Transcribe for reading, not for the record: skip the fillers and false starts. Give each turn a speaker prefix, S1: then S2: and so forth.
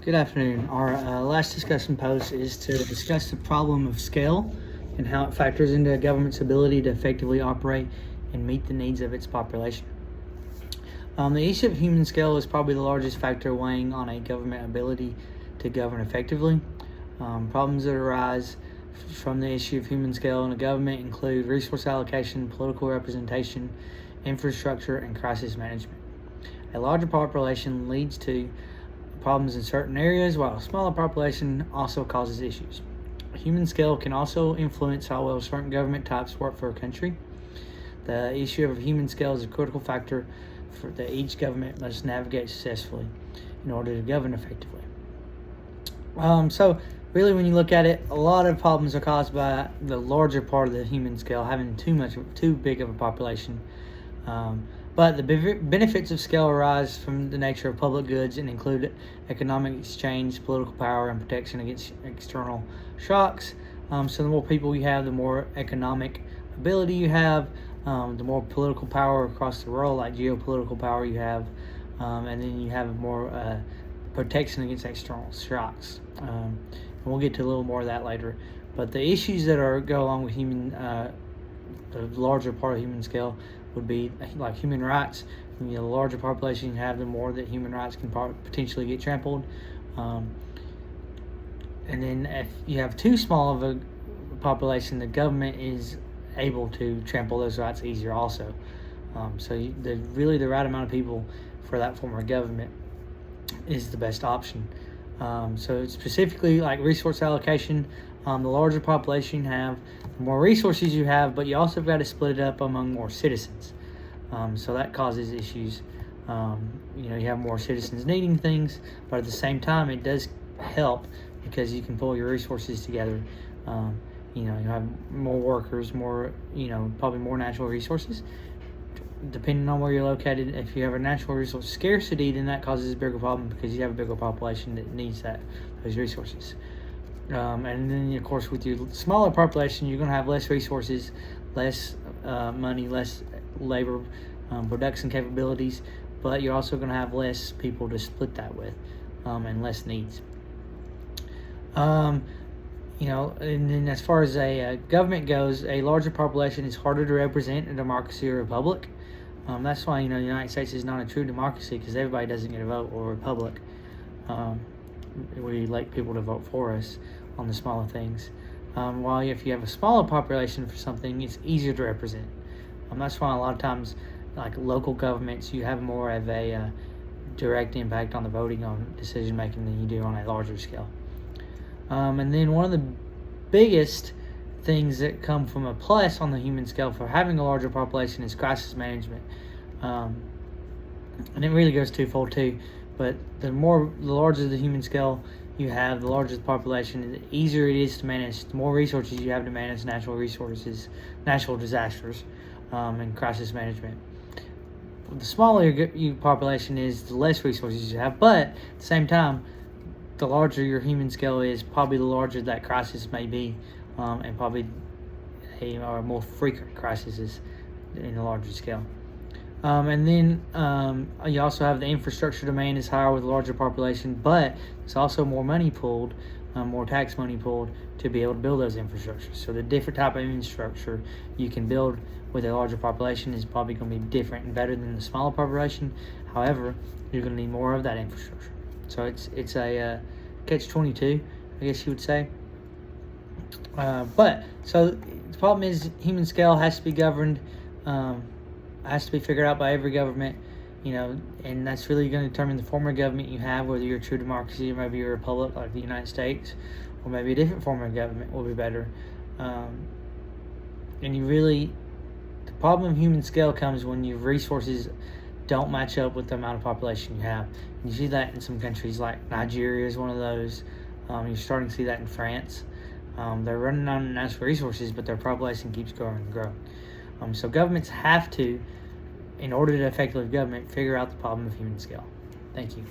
S1: Good afternoon. Our last discussion post is to discuss the problem of scale and how it factors into a government's ability to effectively operate and meet the needs of its population. The issue of human scale is probably the largest factor weighing on a government ability to govern effectively. Problems that arise from the issue of human scale in a government include resource allocation, political representation, infrastructure, and crisis management. A larger population leads to problems in certain areas, while a smaller population also causes issues. Human scale can also influence how well certain government types work for a country. The issue of human scale is a critical factor that each government must navigate successfully in order to govern effectively. So really, when you look at it, a lot of problems are caused by the larger part of the human scale having too big of a population. But the benefits of scale arise from the nature of public goods and include economic exchange, political power, and protection against external shocks. So the more people you have, the more economic ability you have, the more political power across the world, like geopolitical power you have, and then you have more protection against external shocks. And we'll get to a little more of that later. But the issues that go along with the larger part of human scale would be like human rights. The larger population you have, the more that human rights can potentially get trampled. And then if you have too small of a population, the government is able to trample those rights easier also. The right amount of people for that form of government is the best option. So specifically, like resource allocation, the larger population you have, the more resources you have, but you also got to split it up among more citizens. So that causes issues. You have more citizens needing things, but at the same time, it does help because you can pull your resources together. You have more workers, probably more natural resources. Depending on where you're located, if you have a natural resource scarcity, then that causes a bigger problem because you have a bigger population that needs those resources. And then, of course, with your smaller population, you're going to have less resources, less money, less labor, production capabilities, but you're also going to have less people to split that with, and less needs. And then as far as a government goes, a larger population is harder to represent in a democracy or republic. That's why, the United States is not a true democracy, because everybody doesn't get a vote, or a republic. We elect people to vote for us on the smaller things. While if you have a smaller population for something, it's easier to represent. That's why a lot of times, like local governments, you have more of a direct impact on the voting on decision making than you do on a larger scale. And then one of the biggest things that come from a plus on the human scale for having a larger population is crisis management. And it really goes twofold too. But the larger the human scale you have, the larger the population, the easier it is to manage. The more resources you have to manage natural disasters, and crisis management. The smaller your population is, the less resources you have. But at the same time, the larger your human scale is, probably the larger that crisis may be, and probably a more frequent crises in a larger scale. And then you also have the infrastructure demand is higher with a larger population, but it's also more money pulled, more tax money pulled to be able to build those infrastructures. So the different type of infrastructure you can build with a larger population is probably going to be different and better than the smaller population. However, you're going to need more of that infrastructure. So it's a catch-22, I guess you would say. But the problem is human scale has to be governed, has to be figured out by every government, and that's really going to determine the form of government you have, whether you're a true democracy or maybe you're a republic like the United States, or maybe a different form of government will be better. The problem of human scale comes when your resources don't match up with the amount of population you have. And you see that in some countries, like Nigeria is one of those. You're starting to see that in France. They're running out of natural resources, but their population keeps growing and growing. So governments have to, in order to effectively govern, figure out the problem of human scale. Thank you.